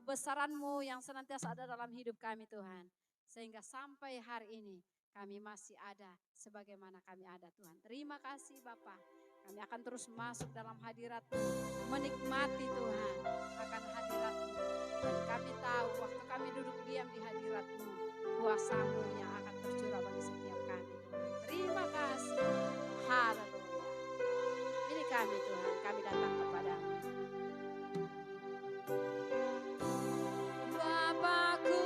kebesaran-Mu yang senantiasa ada dalam hidup kami Tuhan. Sehingga sampai hari ini kami masih ada sebagaimana kami ada Tuhan. Terima kasih Bapa. Kami akan terus masuk dalam hadirat-Mu, menikmati Tuhan akan hadirat-Mu. Dan kami tahu waktu kami duduk diam di hadirat-Mu, kuasa-Mu yang akan tercurah bagi setiap kami Tuhan. Terima kasih. Haleluya. Ini kami Tuhan, kami datang kepadamu. Bapakku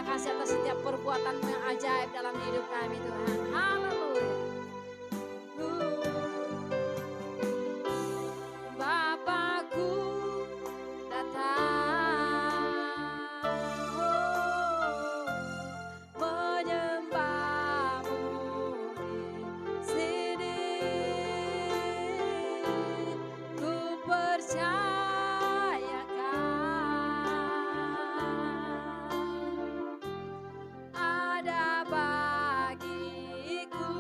kasih atas setiap perbuatan-Mu yang ajaib dalam hidup kami Tuhan. Haleluya. Bapakku datang, menyembah-Mu di sini. Ku percaya bagiku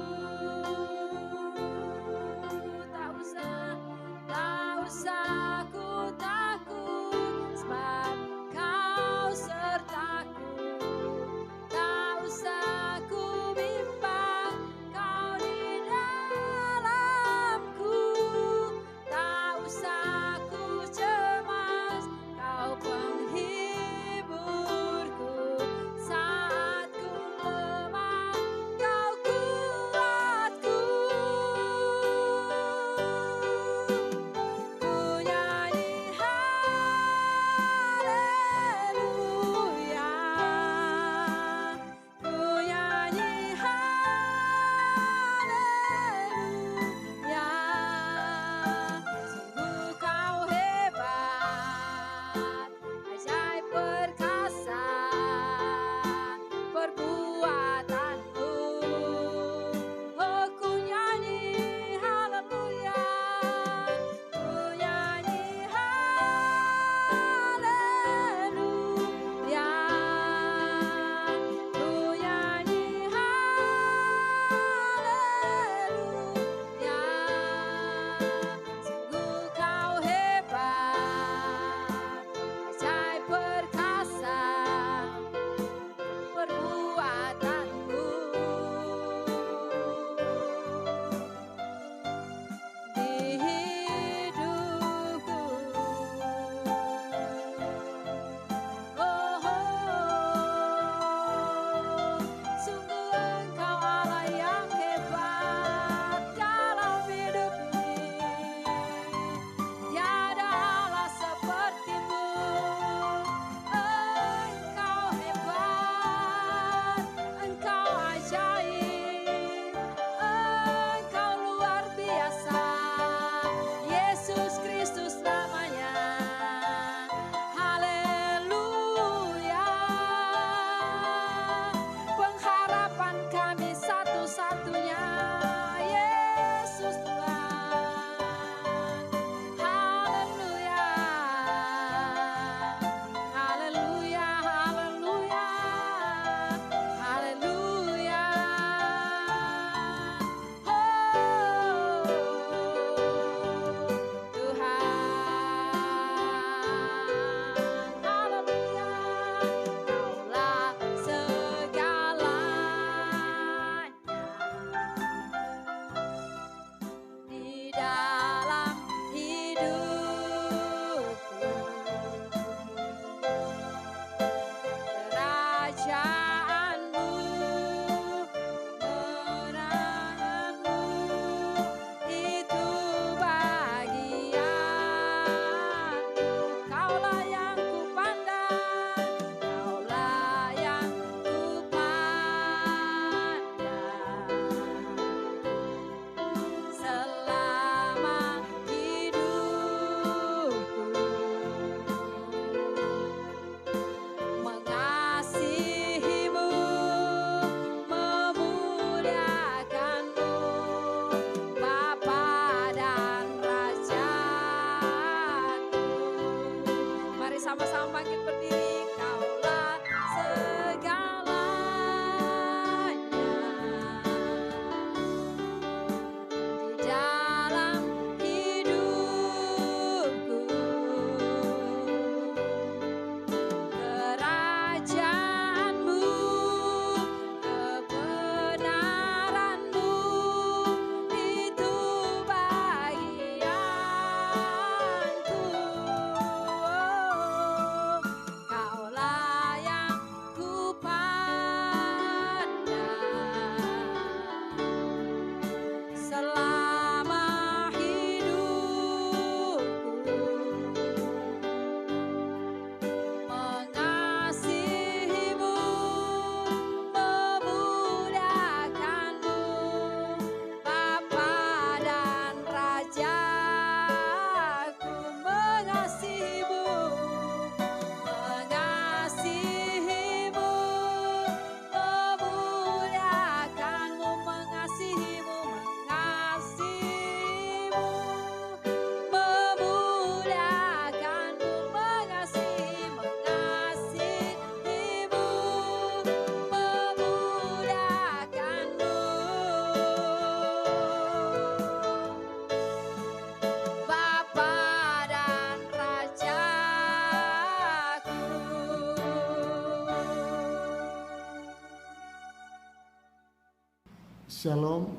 Shalom,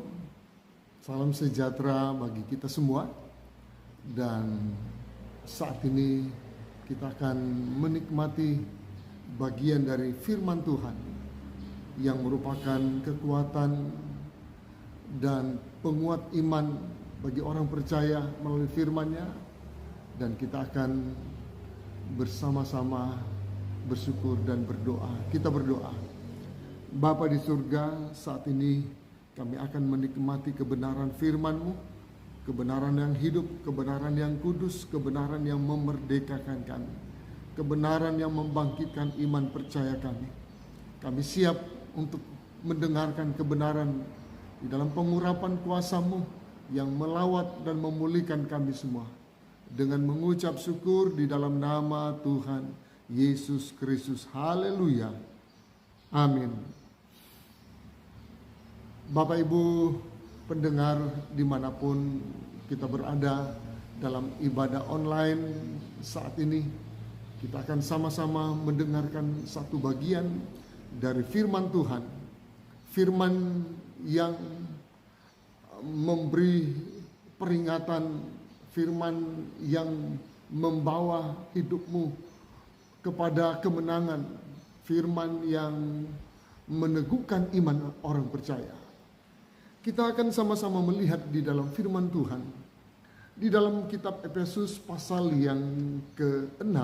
salam sejahtera bagi kita semua. Dan saat ini kita akan menikmati bagian dari firman Tuhan yang merupakan kekuatan dan penguat iman bagi orang percaya melalui firman-Nya. Dan kita akan bersama-sama bersyukur dan berdoa. Kita berdoa. Bapa di surga, saat ini kami akan menikmati kebenaran firman-Mu, kebenaran yang hidup, kebenaran yang kudus, kebenaran yang memerdekakan kami, kebenaran yang membangkitkan iman percaya kami. Kami siap untuk mendengarkan kebenaran di dalam pengurapan kuasa-Mu yang melawat dan memulihkan kami semua. Dengan mengucap syukur di dalam nama Tuhan Yesus Kristus. Haleluya. Amin. Bapak Ibu pendengar dimanapun kita berada dalam ibadah online saat ini, kita akan sama-sama mendengarkan satu bagian dari firman Tuhan. Firman yang memberi peringatan, firman yang membawa hidupmu kepada kemenangan, firman yang meneguhkan iman orang percaya. Kita akan sama-sama melihat di dalam firman Tuhan, di dalam kitab Efesus pasal yang ke-6,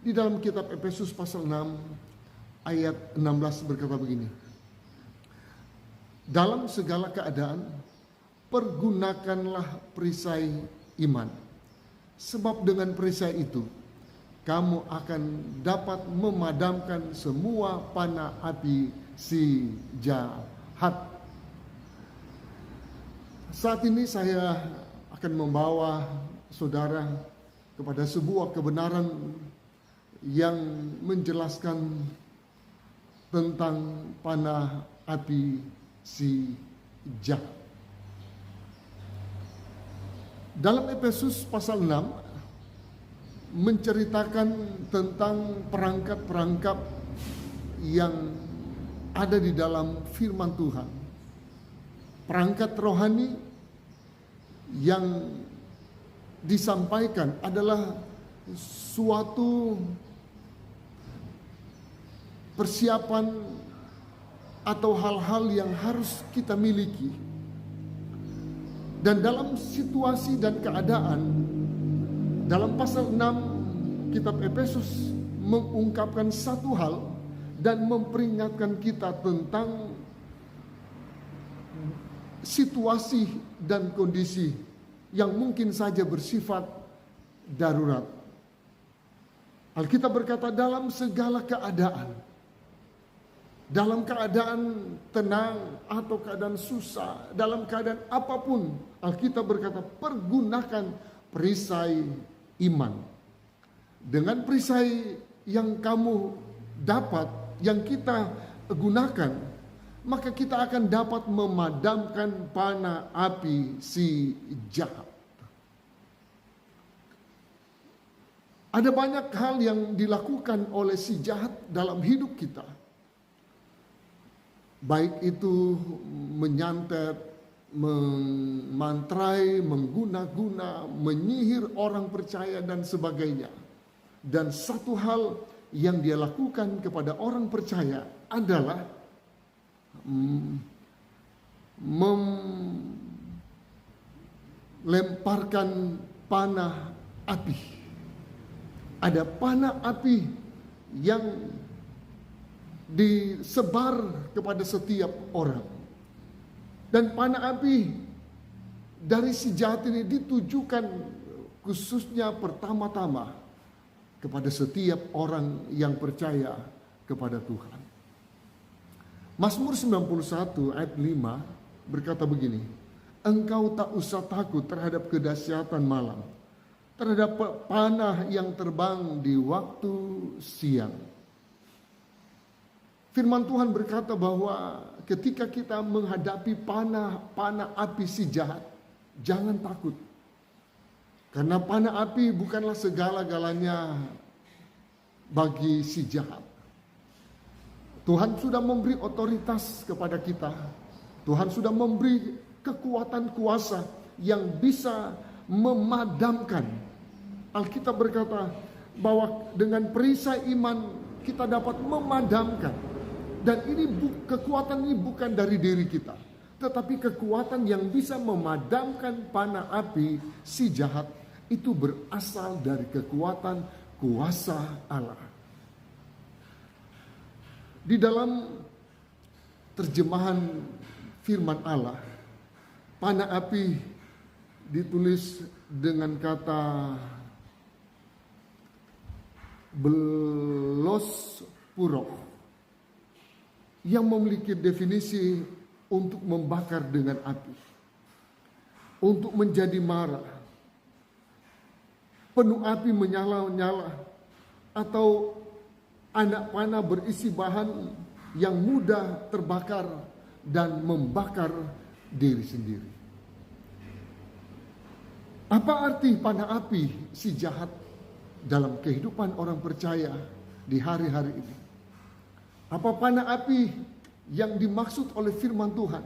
di dalam kitab Efesus pasal 6 ayat 16 berkata begini. Dalam segala keadaan, pergunakanlah perisai iman. Sebab dengan perisai itu, kamu akan dapat memadamkan semua panah api si jahat. Saat ini saya akan membawa saudara kepada sebuah kebenaran yang menjelaskan tentang panah api si jahat. Dalam Efesus pasal 6 menceritakan tentang perangkap-perangkap yang ada di dalam firman Tuhan. Perangkat rohani yang disampaikan adalah suatu persiapan atau hal-hal yang harus kita miliki. Dan dalam situasi dan keadaan, dalam pasal 6 kitab Efesus mengungkapkan satu hal dan memperingatkan kita tentang situasi dan kondisi yang mungkin saja bersifat darurat. Alkitab berkata dalam segala keadaan, dalam keadaan tenang atau keadaan susah, dalam keadaan apapun, Alkitab berkata pergunakan perisai iman. Dengan perisai yang kamu dapat, yang kita gunakan, maka kita akan dapat memadamkan panah api si jahat. Ada banyak hal yang dilakukan oleh si jahat dalam hidup kita. Baik itu menyantet, memantrai, mengguna-guna, menyihir orang percaya dan sebagainya. Dan satu hal yang dia lakukan kepada orang percaya adalah melemparkan panah api. Ada panah api yang disebar kepada setiap orang. Dan panah api dari si jahat ini ditujukan khususnya pertama-tama kepada setiap orang yang percaya kepada Tuhan. Mazmur 91 ayat 5 berkata begini, engkau tak usah takut terhadap kedahsyatan malam, terhadap panah yang terbang di waktu siang. Firman Tuhan berkata bahwa ketika kita menghadapi panah api si jahat, jangan takut. Karena panah api bukanlah segala-galanya bagi si jahat. Tuhan sudah memberi otoritas kepada kita Tuhan sudah memberi kekuatan kuasa yang bisa memadamkan. Alkitab berkata bahwa dengan perisai iman kita dapat memadamkan. Dan ini kekuatan ini bukan dari diri kita, tetapi kekuatan yang bisa memadamkan panah api si jahat itu berasal dari kekuatan kuasa Allah. Di dalam terjemahan firman Allah, panah api ditulis dengan kata belos puro, yang memiliki definisi untuk membakar dengan api, untuk menjadi marah, penuh api menyala-nyala, atau anak panah berisi bahan yang mudah terbakar dan membakar diri sendiri. Apa arti panah api si jahat dalam kehidupan orang percaya di hari-hari ini? Apa panah api yang dimaksud oleh firman Tuhan?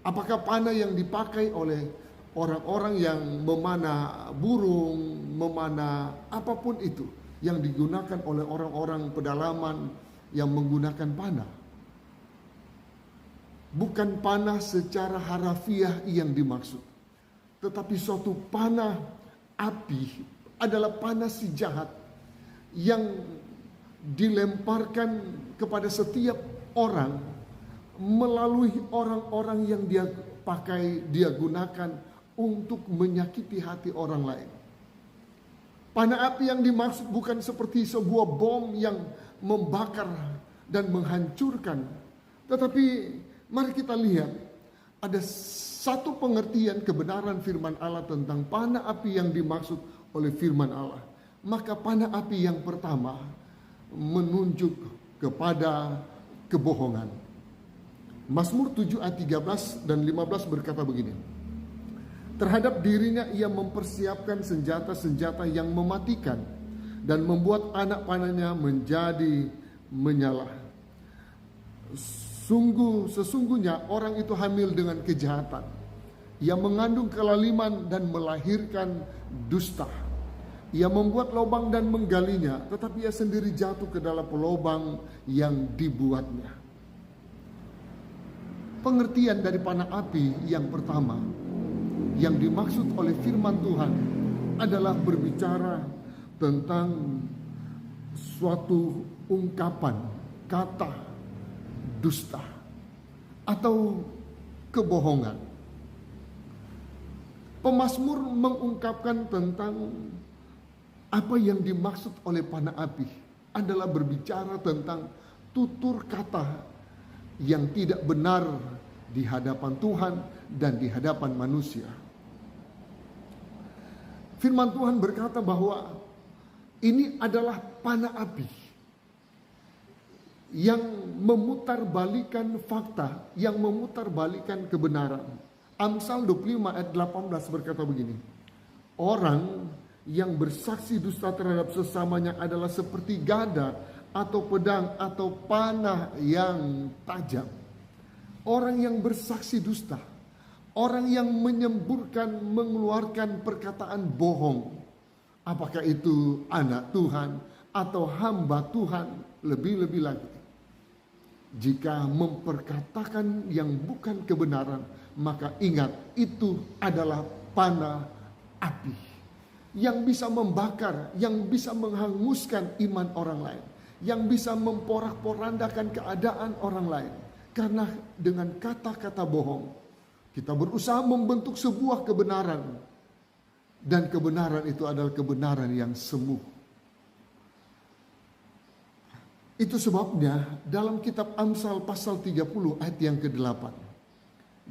Apakah panah yang dipakai oleh orang-orang yang memanah burung, memanah apapun itu yang digunakan oleh orang-orang pedalaman yang menggunakan panah? Bukan panah secara harafiah yang dimaksud, tetapi suatu panah api adalah panah si jahat yang dilemparkan kepada setiap orang melalui orang-orang yang dia pakai, dia gunakan untuk menyakiti hati orang lain. Panah api yang dimaksud bukan seperti sebuah bom yang membakar dan menghancurkan, tetapi mari kita lihat ada satu pengertian kebenaran firman Allah tentang panah api yang dimaksud oleh firman Allah. Maka panah api yang pertama menunjuk kepada kebohongan. Mazmur 7 ayat 13 dan 15 berkata begini. Terhadap dirinya ia mempersiapkan senjata-senjata yang mematikan dan membuat anak panahnya menjadi menyala. Sesungguhnya orang itu hamil dengan kejahatan. Ia mengandung kelaliman dan melahirkan dusta. Ia membuat lubang dan menggalinya, tetapi ia sendiri jatuh ke dalam lubang yang dibuatnya. Pengertian dari panah api yang pertama yang dimaksud oleh firman Tuhan adalah berbicara tentang suatu ungkapan kata dusta atau kebohongan. Pemazmur mengungkapkan tentang apa yang dimaksud oleh panah api adalah berbicara tentang tutur kata yang tidak benar di hadapan Tuhan dan di hadapan manusia. Firman Tuhan berkata bahwa ini adalah panah api yang memutarbalikkan fakta, yang memutarbalikkan kebenaran. Amsal 25 ayat 18 berkata begini. Orang yang bersaksi dusta terhadap sesamanya adalah seperti gada atau pedang atau panah yang tajam. Orang yang bersaksi dusta, orang yang menyemburkan, mengeluarkan perkataan bohong, apakah itu anak Tuhan atau hamba Tuhan, lebih-lebih lagi. Jika memperkatakan yang bukan kebenaran, maka ingat itu adalah panah api yang bisa membakar, yang bisa menghanguskan iman orang lain, yang bisa memporak-porandakan keadaan orang lain. Karena dengan kata-kata bohong, kita berusaha membentuk sebuah kebenaran. Dan kebenaran itu adalah kebenaran yang semu. Itu sebabnya dalam kitab Amsal pasal 30 ayat yang ke-8.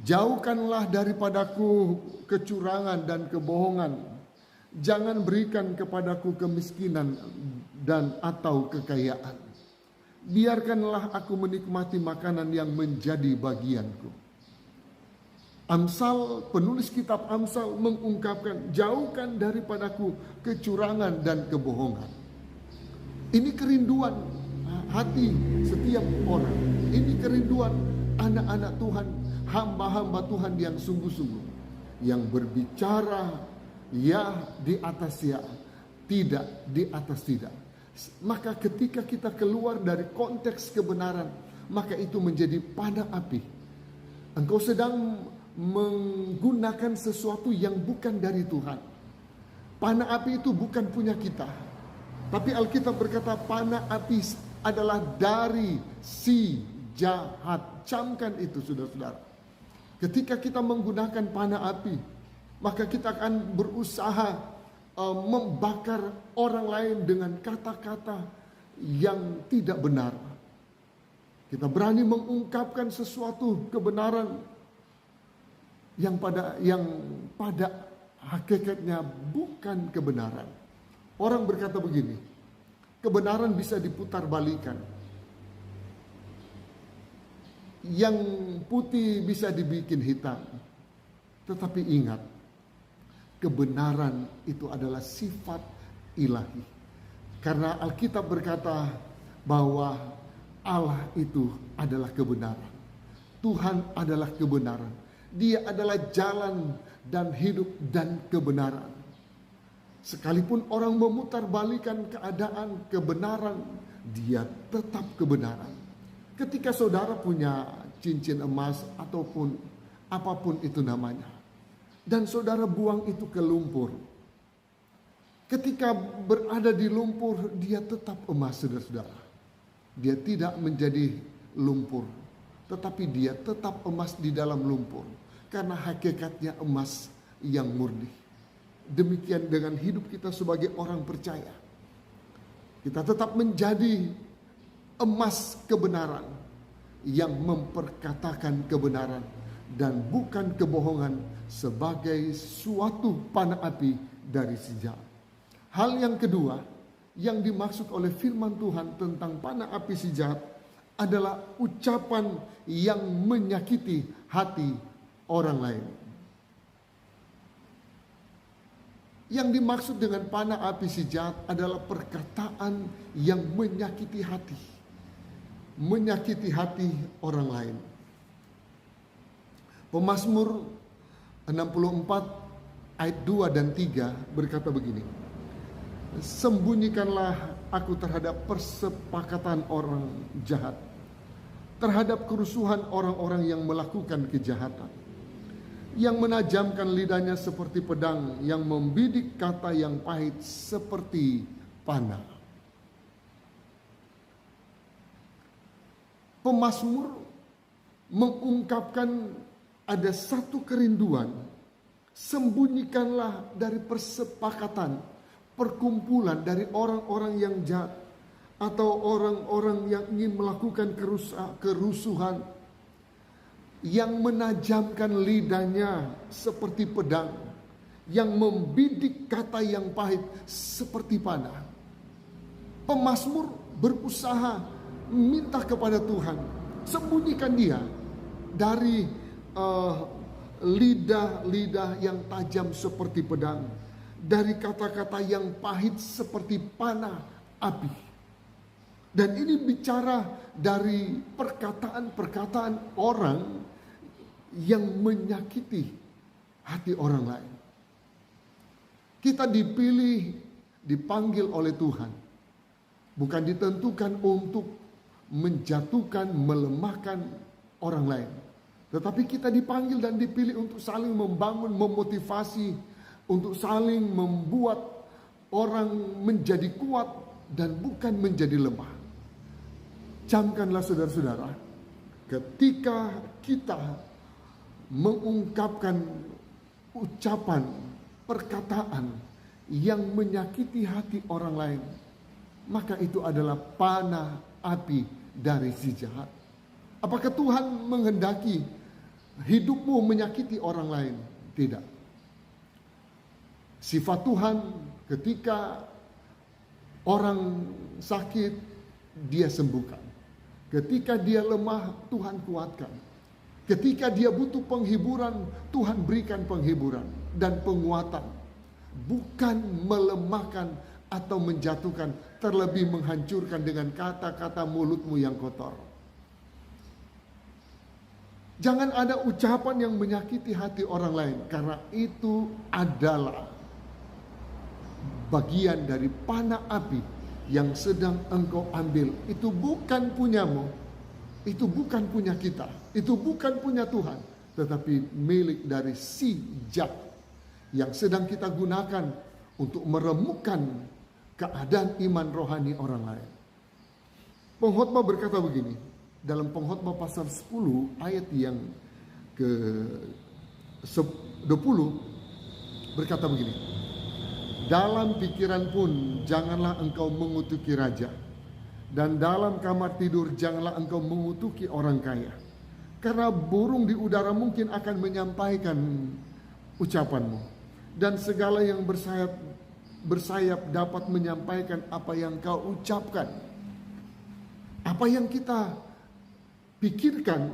Jauhkanlah daripadaku kecurangan dan kebohongan. Jangan berikan kepadaku kemiskinan dan atau kekayaan. Biarkanlah aku menikmati makanan yang menjadi bagianku. Amsal, penulis kitab Amsal mengungkapkan, jauhkan daripadaku kecurangan dan kebohongan. Ini kerinduan hati setiap orang. Ini kerinduan anak-anak Tuhan hamba-hamba Tuhan yang sungguh-sungguh, yang berbicara ya di atas ya, tidak di atas tidak. Maka ketika kita keluar dari konteks kebenaran, maka itu menjadi panah api. Engkau sedang menggunakan sesuatu yang bukan dari Tuhan. Panah api itu bukan punya kita, tapi Alkitab berkata panah api adalah dari si jahat. Camkan itu, saudara-saudara. Ketika kita menggunakan panah api, maka kita akan berusaha membakar orang lain dengan kata-kata yang tidak benar. Kita berani mengungkapkan sesuatu kebenaran yang pada hakikatnya bukan kebenaran. Orang berkata begini, kebenaran bisa diputar balikan. Yang putih bisa dibikin hitam. Tetapi ingat, kebenaran itu adalah sifat ilahi. Karena Alkitab berkata bahwa Allah itu adalah kebenaran. Tuhan adalah kebenaran. Dia adalah jalan dan hidup dan kebenaran. Sekalipun orang memutarbalikan keadaan kebenaran, dia tetap kebenaran. Ketika saudara punya cincin emas ataupun apapun itu namanya, dan saudara buang itu ke lumpur, ketika berada di lumpur, dia tetap emas, saudara-saudara. Dia tidak menjadi lumpur, tetapi dia tetap emas di dalam lumpur, karena hakikatnya emas yang murni. Demikian dengan hidup kita sebagai orang percaya. Kita tetap menjadi emas kebenaran yang memperkatakan kebenaran dan bukan kebohongan sebagai suatu panah api dari si jahat. Hal yang kedua yang dimaksud oleh firman Tuhan tentang panah api si jahat adalah ucapan yang menyakiti hati orang lain. Yang dimaksud dengan panah api si jahat adalah perkataan yang menyakiti hati. Menyakiti hati orang lain. Pemazmur 64 ayat 2 dan 3 berkata begini. Sembunyikanlah aku terhadap persepakatan orang jahat, terhadap kerusuhan orang-orang yang melakukan kejahatan, yang menajamkan lidahnya seperti pedang, yang membidik kata yang pahit seperti panah. Pemazmur mengungkapkan ada satu kerinduan. Sembunyikanlah dari persepakatan, perkumpulan dari orang-orang yang jahat atau orang-orang yang ingin melakukan kerusuhan, yang menajamkan lidahnya seperti pedang, yang membidik kata yang pahit seperti panah. Pemazmur berusaha minta kepada Tuhan, sembunyikan dia dari lidah-lidah yang tajam seperti pedang, dari kata-kata yang pahit seperti panah api. Dan ini bicara dari perkataan-perkataan orang yang menyakiti hati orang lain. Kita dipilih, dipanggil oleh Tuhan, bukan ditentukan untuk menjatuhkan, melemahkan orang lain. Tetapi kita dipanggil dan dipilih untuk saling membangun, memotivasi, untuk saling membuat orang menjadi kuat dan bukan menjadi lemah. Camkanlah saudara-saudara, ketika kita mengungkapkan ucapan, perkataan yang menyakiti hati orang lain, maka itu adalah panah api dari si jahat. Apakah Tuhan menghendaki hidupmu menyakiti orang lain? Tidak. Sifat Tuhan ketika orang sakit, dia sembuhkan. Ketika dia lemah, Tuhan kuatkan. Ketika dia butuh penghiburan, Tuhan berikan penghiburan dan penguatan. Bukan melemahkan atau menjatuhkan, terlebih menghancurkan dengan kata-kata mulutmu yang kotor. Jangan ada ucapan yang menyakiti hati orang lain, karena itu adalah bagian dari panah api yang sedang engkau ambil. Itu bukan punyamu, itu bukan punya kita, itu bukan punya Tuhan, tetapi milik dari si jahat yang sedang kita gunakan untuk meremukkan keadaan iman rohani orang lain. Pengkhotbah berkata begini, dalam Pengkhotbah pasal 10 ayat yang ke 20 berkata begini, dalam pikiran pun janganlah engkau mengutuki raja, dan dalam kamar tidur janganlah engkau mengutuki orang kaya, karena burung di udara mungkin akan menyampaikan ucapanmu, dan segala yang bersayap dapat menyampaikan apa yang kau ucapkan. Apa yang kita pikirkan,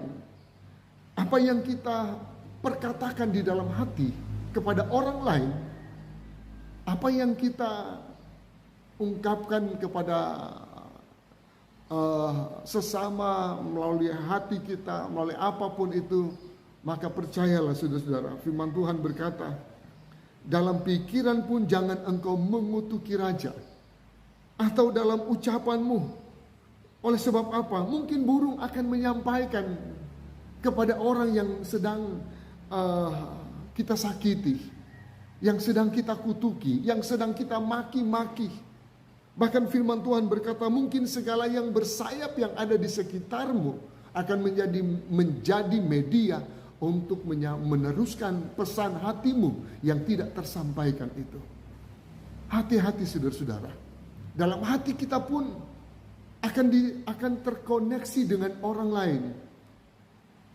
apa yang kita perkatakan di dalam hati kepada orang lain, apa yang kita ungkapkan kepada sesama melalui hati kita, melalui apapun itu, maka percayalah saudara-saudara, firman Tuhan berkata, dalam pikiran pun jangan engkau mengutuki raja, atau dalam ucapanmu. Oleh sebab apa? Mungkin burung akan menyampaikan kepada orang yang sedang kita sakiti, yang sedang kita kutuki, yang sedang kita maki-maki. Bahkan firman Tuhan berkata, mungkin segala yang bersayap yang ada di sekitarmu akan menjadi media untuk meneruskan pesan hatimu yang tidak tersampaikan itu. Hati-hati saudara-saudara. Dalam hati kita pun akan terkoneksi dengan orang lain.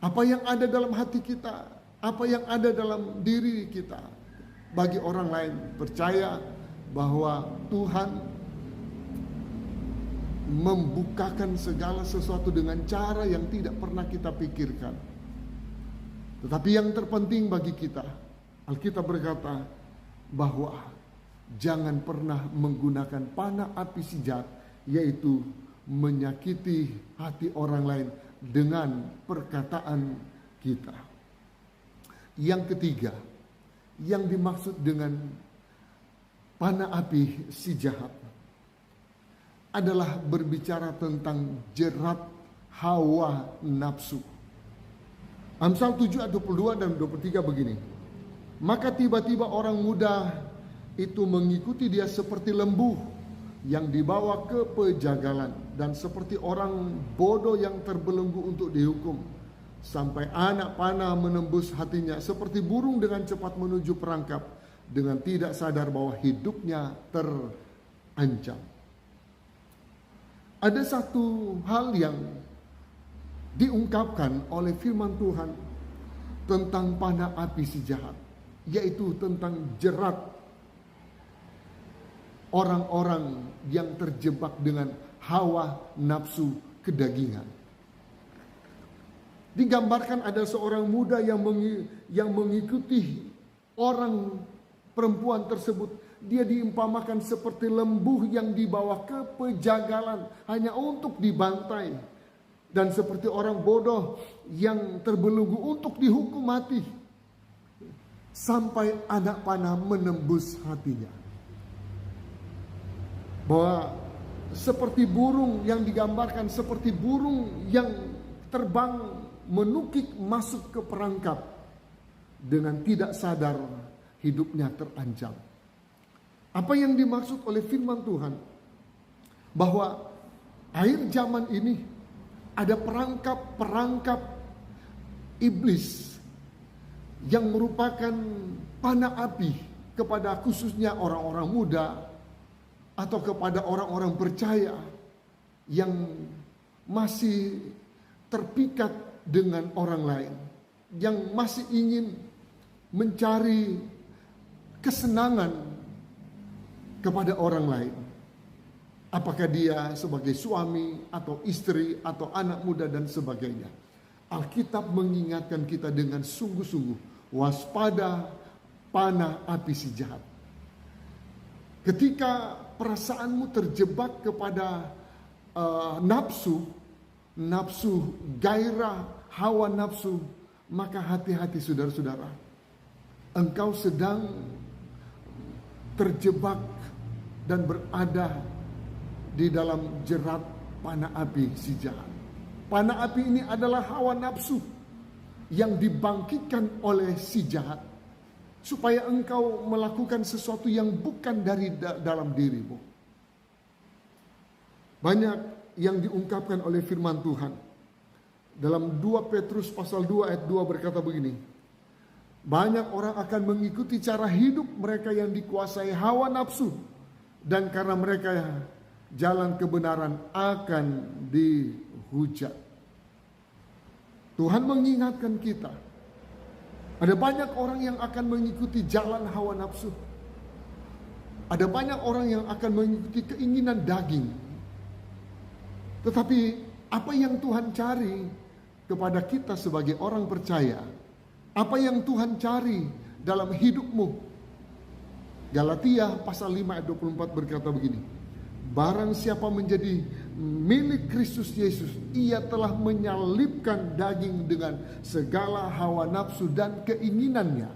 Apa yang ada dalam hati kita, apa yang ada dalam diri kita, bagi orang lain, percaya bahwa Tuhan membukakan segala sesuatu dengan cara yang tidak pernah kita pikirkan. Tetapi yang terpenting bagi kita, Alkitab berkata bahwa jangan pernah menggunakan panah api si jahat, yaitu menyakiti hati orang lain dengan perkataan kita. Yang ketiga, yang dimaksud dengan panah api si jahat adalah berbicara tentang jerat hawa nafsu. Amsal 7 ayat 22 dan 23 begini. Maka tiba-tiba orang muda itu mengikuti dia seperti lembu yang dibawa ke pejagalan, dan seperti orang bodoh yang terbelenggu untuk dihukum, sampai anak panah menembus hatinya, seperti burung dengan cepat menuju perangkap, dengan tidak sadar bahwa hidupnya terancam. Ada satu hal yang diungkapkan oleh firman Tuhan tentang panah api si jahat, yaitu tentang jerat orang-orang yang terjebak dengan hawa nafsu kedagingan. Digambarkan ada seorang muda yang mengikuti orang perempuan tersebut. Dia diumpamakan seperti lembu yang dibawa ke pejagalan hanya untuk dibantai, dan seperti orang bodoh yang terbelenggu untuk dihukum mati sampai anak panah menembus hatinya. Bahwa seperti burung yang digambarkan, seperti burung yang terbang menukik masuk ke perangkap, dengan tidak sadar hidupnya terancam. Apa yang dimaksud oleh firman Tuhan? Bahwa akhir zaman ini ada perangkap-perangkap iblis yang merupakan panah api kepada khususnya orang-orang muda, atau kepada orang-orang percaya yang masih terpikat dengan orang lain, yang masih ingin mencari kesenangan kepada orang lain. Apakah dia sebagai suami atau istri atau anak muda dan sebagainya. Alkitab mengingatkan kita dengan sungguh-sungguh, waspada panah api si jahat. Ketika perasaanmu terjebak kepada nafsu gairah, hawa nafsu, maka hati-hati saudara-saudara. Engkau sedang terjebak dan berada di dalam jerat panah api si jahat. Panah api ini adalah hawa nafsu yang dibangkitkan oleh si jahat, supaya engkau melakukan sesuatu yang bukan dari dalam dirimu. Banyak yang diungkapkan oleh firman Tuhan. Dalam 2 Petrus pasal 2 ayat 2 berkata begini. Banyak orang akan mengikuti cara hidup mereka yang dikuasai hawa nafsu, dan karena mereka jalan kebenaran akan dihujat. Tuhan mengingatkan kita. Ada banyak orang yang akan mengikuti jalan hawa nafsu. Ada banyak orang yang akan mengikuti keinginan daging. Tetapi apa yang Tuhan cari kepada kita sebagai orang percaya? Apa yang Tuhan cari dalam hidupmu? Galatia pasal 5 ayat 24 berkata begini. Barang siapa menjadi milik Kristus Yesus, ia telah menyalibkan daging dengan segala hawa nafsu dan keinginannya.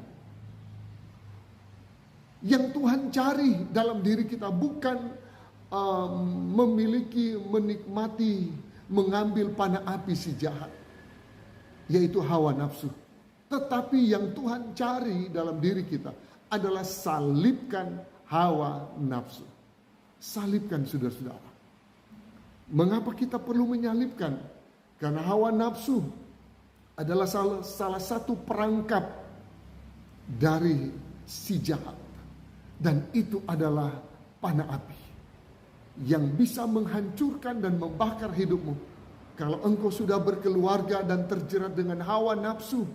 Yang Tuhan cari dalam diri kita bukan memiliki, menikmati, mengambil panah api si jahat, yaitu hawa nafsu. Tetapi yang Tuhan cari dalam diri kita adalah salibkan hawa nafsu. Salibkan saudara-saudara. Mengapa kita perlu menyalibkan? Karena hawa nafsu adalah salah satu perangkap dari si jahat. Dan itu adalah panah api yang bisa menghancurkan dan membakar hidupmu. Kalau engkau sudah berkeluarga dan terjerat dengan hawa nafsu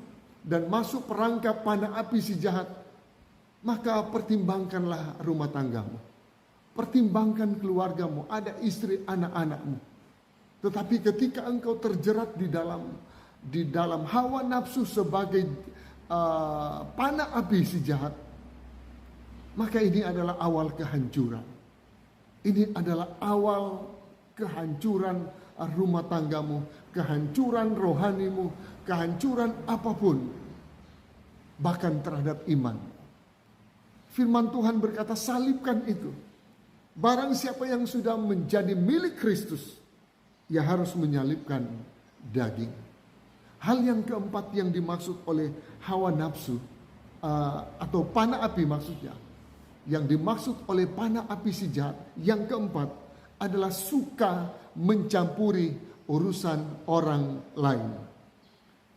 dan masuk perangkap panah api si jahat, maka pertimbangkanlah rumah tanggamu. Pertimbangkan keluargamu, ada istri, anak-anakmu. Tetapi ketika engkau terjerat di dalam hawa nafsu sebagai panah api si jahat, maka ini adalah awal kehancuran. Ini adalah awal kehancuran rumah tanggamu, kehancuran rohanimu, kehancuran apapun, bahkan terhadap iman. Firman Tuhan berkata, salibkan itu. Barang siapa yang sudah menjadi milik Kristus, ia harus menyalibkan daging. Hal yang keempat yang dimaksud oleh hawa nafsu atau panah api maksudnya, yang dimaksud oleh panah api si jahat, yang keempat adalah suka mencampuri urusan orang lain.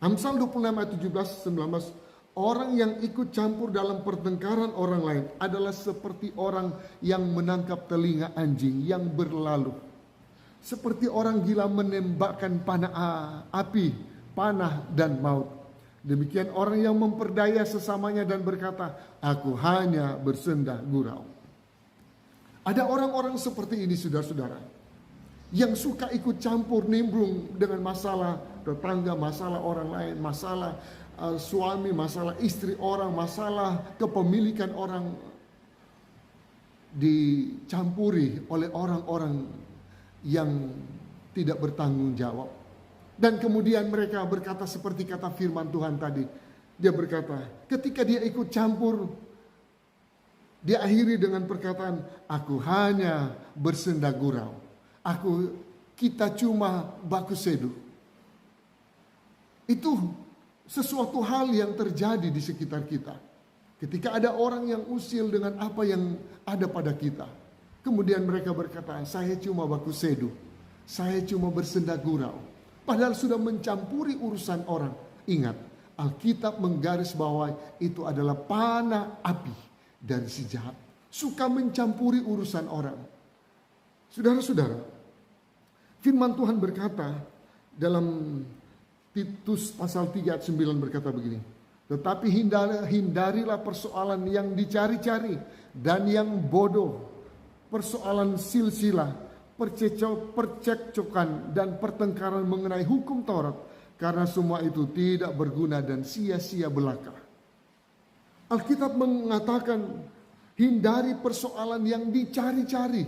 Amsal 26 ayat 17-19, orang yang ikut campur dalam pertengkaran orang lain adalah seperti orang yang menangkap telinga anjing yang berlalu. Seperti orang gila menembakkan panah api, panah dan maut. Demikian orang yang memperdaya sesamanya dan berkata, aku hanya bersenda gurau. Ada orang-orang seperti ini saudara-saudara, yang suka ikut campur nimbrung dengan masalah tetangga, masalah orang lain, masalah suami, masalah istri orang, masalah kepemilikan orang, dicampuri oleh orang-orang yang tidak bertanggung jawab. Dan kemudian mereka berkata seperti kata firman Tuhan tadi. Dia berkata, ketika dia ikut campur, dia akhiri dengan perkataan, aku hanya bersenda gurau. Kita cuma baku seduh. Itu sesuatu hal yang terjadi di sekitar kita. Ketika ada orang yang usil dengan apa yang ada pada kita. Kemudian mereka berkata, saya cuma baku seduh. Saya cuma bersenda gurau. Padahal sudah mencampuri urusan orang. Ingat, Alkitab menggarisbawahi itu adalah panah api dari si jahat. Suka mencampuri urusan orang. Saudara-saudara, firman Tuhan berkata dalam Titus pasal 3 ayat 9 berkata begini. Tetapi hindarilah persoalan yang dicari-cari dan yang bodoh. Persoalan silsilah, percekcokan dan pertengkaran mengenai hukum Taurat, karena semua itu tidak berguna dan sia-sia belaka. Alkitab mengatakan hindari persoalan yang dicari-cari.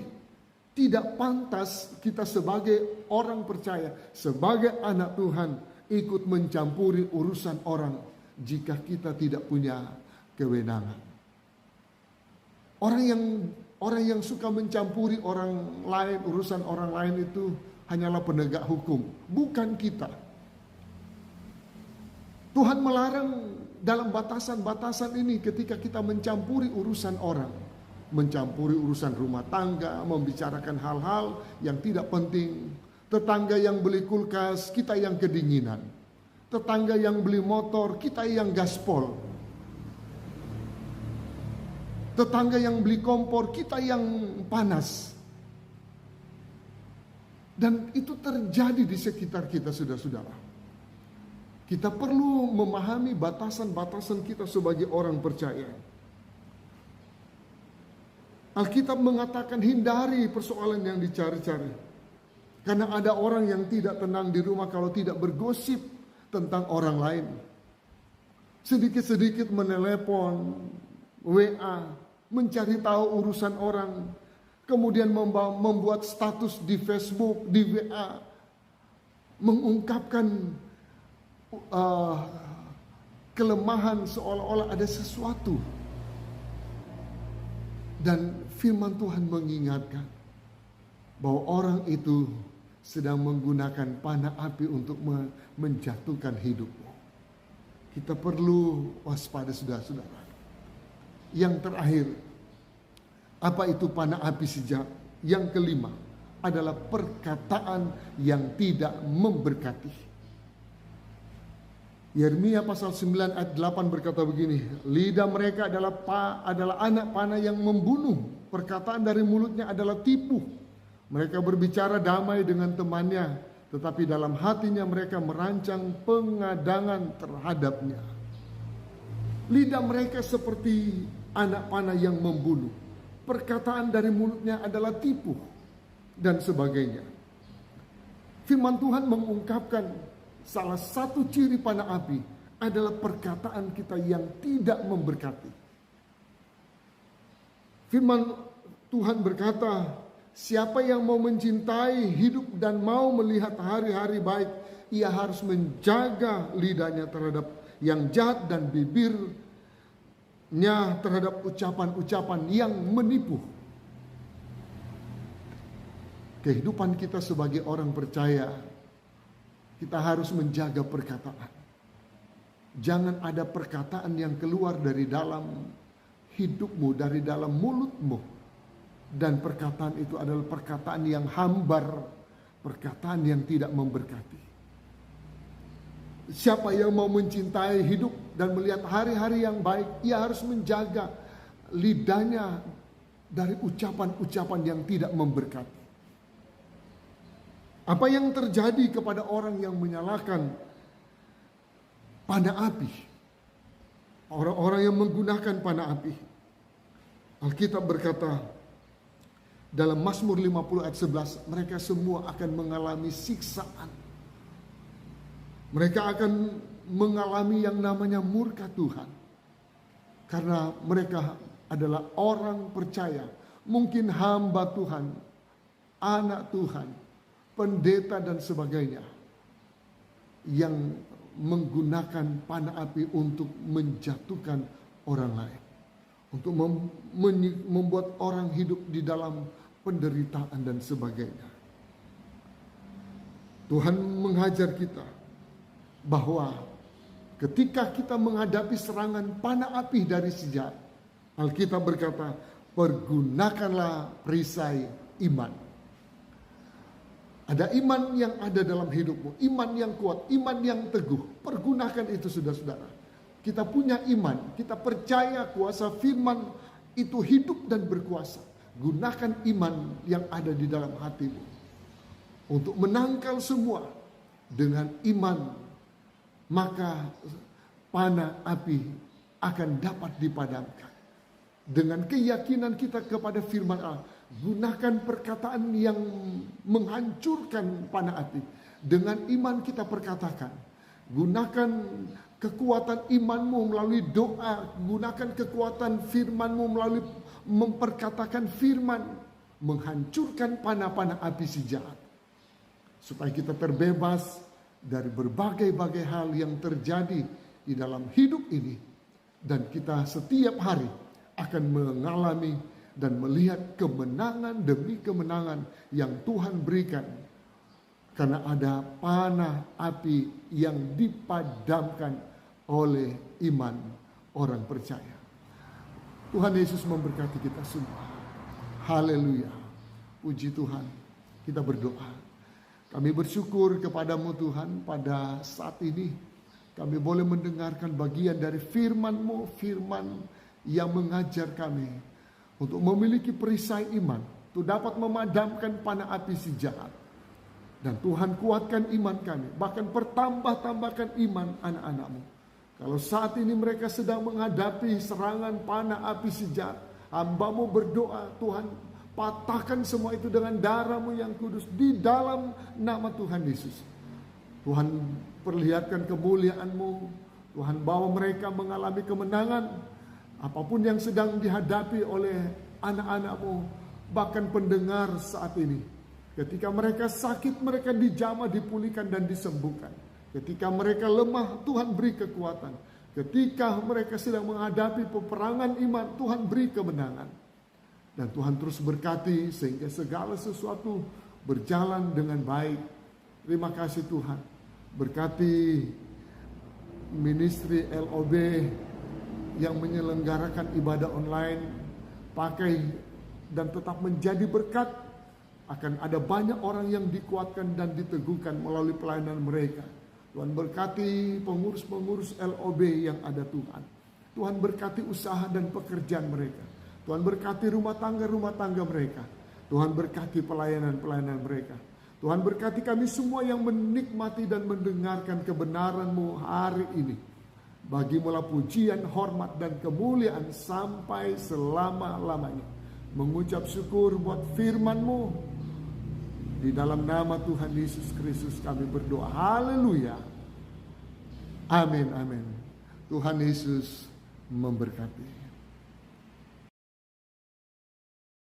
Tidak pantas kita sebagai orang percaya, sebagai anak Tuhan ikut mencampuri urusan orang jika kita tidak punya kewenangan. Orang yang suka mencampuri orang lain, urusan orang lain itu hanyalah penegak hukum, bukan kita. Tuhan melarang dalam batasan-batasan ini ketika kita mencampuri urusan orang, mencampuri urusan rumah tangga, membicarakan hal-hal yang tidak penting. Tetangga yang beli kulkas, kita yang kedinginan. Tetangga yang beli motor, kita yang gaspol. Tetangga yang beli kompor, kita yang panas. Dan itu terjadi di sekitar kita, saudara-saudara. Kita perlu memahami batasan-batasan kita sebagai orang percaya. Alkitab mengatakan hindari persoalan yang dicari-cari. Karena ada orang yang tidak tenang di rumah kalau tidak bergosip tentang orang lain. Sedikit-sedikit menelepon, WA, mencari tahu urusan orang. Kemudian membuat status di Facebook, di WA. Mengungkapkan kelemahan seolah-olah ada sesuatu. Dan firman Tuhan mengingatkan bahwa orang itu sedang menggunakan panah api untuk menjatuhkan hidupmu. Kita perlu waspada, saudara-saudara. Yang terakhir, apa itu panah api sejak? Yang kelima adalah perkataan yang tidak memberkati. Yeremia pasal 9 ayat 8 berkata begini, lidah mereka adalah anak panah yang membunuh, perkataan dari mulutnya adalah tipu. Mereka berbicara damai dengan temannya, tetapi dalam hatinya mereka merancang pengadangan terhadapnya. Lidah mereka seperti anak panah yang membunuh. Perkataan dari mulutnya adalah tipu dan sebagainya. Firman Tuhan mengungkapkan salah satu ciri panah api adalah perkataan kita yang tidak memberkati. Firman Tuhan berkata, siapa yang mau mencintai hidup dan mau melihat hari-hari baik, ia harus menjaga lidahnya terhadap yang jahat dan bibirnya terhadap ucapan-ucapan yang menipu. Kehidupan kita sebagai orang percaya, kita harus menjaga perkataan. Jangan ada perkataan yang keluar dari dalam hidupmu, dari dalam mulutmu. Dan perkataan itu adalah perkataan yang hambar, perkataan yang tidak memberkati. Siapa yang mau mencintai hidup dan melihat hari-hari yang baik, ia harus menjaga lidahnya dari ucapan-ucapan yang tidak memberkati. Apa yang terjadi kepada orang yang menyalakan panah api? Orang-orang yang menggunakan panah api. Alkitab berkata, dalam Mazmur 50 ayat 11, mereka semua akan mengalami siksaan. Mereka akan mengalami yang namanya murka Tuhan. Karena mereka adalah orang percaya. Mungkin hamba Tuhan, anak Tuhan, pendeta dan sebagainya. Yang menggunakan panah api untuk menjatuhkan orang lain. Untuk membuat orang hidup di dalam penderitaan dan sebagainya. Tuhan mengajar kita bahwa ketika kita menghadapi serangan panah api dari si jahat, Alkitab berkata, pergunakanlah perisai iman. Ada iman yang ada dalam hidupmu, iman yang kuat, iman yang teguh. Pergunakan itu, saudara-saudara. Kita punya iman, kita percaya kuasa firman itu hidup dan berkuasa. Gunakan iman yang ada di dalam hatimu untuk menangkal semua dengan iman. Maka panah api akan dapat dipadamkan. Dengan keyakinan kita kepada firman Allah, gunakan perkataan yang menghancurkan panah api. Dengan iman kita perkatakan, gunakan kekuatan imanmu melalui doa, gunakan kekuatan firmanmu melalui memperkatakan firman, menghancurkan panah-panah api si jahat. Supaya kita terbebas dari berbagai-bagai hal yang terjadi di dalam hidup ini. Dan kita setiap hari akan mengalami dan melihat kemenangan demi kemenangan yang Tuhan berikan. Karena ada panah api yang dipadamkan oleh iman orang percaya. Tuhan Yesus memberkati kita semua. Haleluya. Puji Tuhan. Kita berdoa. Kami bersyukur kepadamu Tuhan pada saat ini. Kami boleh mendengarkan bagian dari firman-Mu, firman yang mengajar kami untuk memiliki perisai iman, untuk dapat memadamkan panah api si jahat. Dan Tuhan kuatkan iman kami, bahkan pertambah-tambahkan iman anak-anak-Mu. Kalau saat ini mereka sedang menghadapi serangan panah api si jahat, hamba-Mu berdoa, Tuhan patahkan semua itu dengan darah-Mu yang kudus di dalam nama Tuhan Yesus. Tuhan perlihatkan kemuliaan-Mu, Tuhan bawa mereka mengalami kemenangan. Apapun yang sedang dihadapi oleh anak-anak-Mu, bahkan pendengar saat ini. Ketika mereka sakit, mereka dijamah, dipulihkan dan disembuhkan. Ketika mereka lemah, Tuhan beri kekuatan. Ketika mereka sedang menghadapi peperangan iman, Tuhan beri kemenangan. Dan Tuhan terus berkati sehingga segala sesuatu berjalan dengan baik. Terima kasih Tuhan. Berkati ministry LOB yang menyelenggarakan ibadah online. Pakai dan tetap menjadi berkat. Akan ada banyak orang yang dikuatkan dan diteguhkan melalui pelayanan mereka. Tuhan berkati pengurus-pengurus LOB yang ada Tuhan. Tuhan berkati usaha dan pekerjaan mereka. Tuhan berkati rumah tangga mereka. Tuhan berkati pelayanan-pelayanan mereka. Tuhan berkati kami semua yang menikmati dan mendengarkan kebenaran-Mu hari ini. Bagimulah pujian, hormat dan kemuliaan sampai selama-lamanya. Mengucap syukur buat firman-Mu. Di dalam nama Tuhan Yesus Kristus kami berdoa. Haleluya. Amin, amin. Tuhan Yesus memberkati.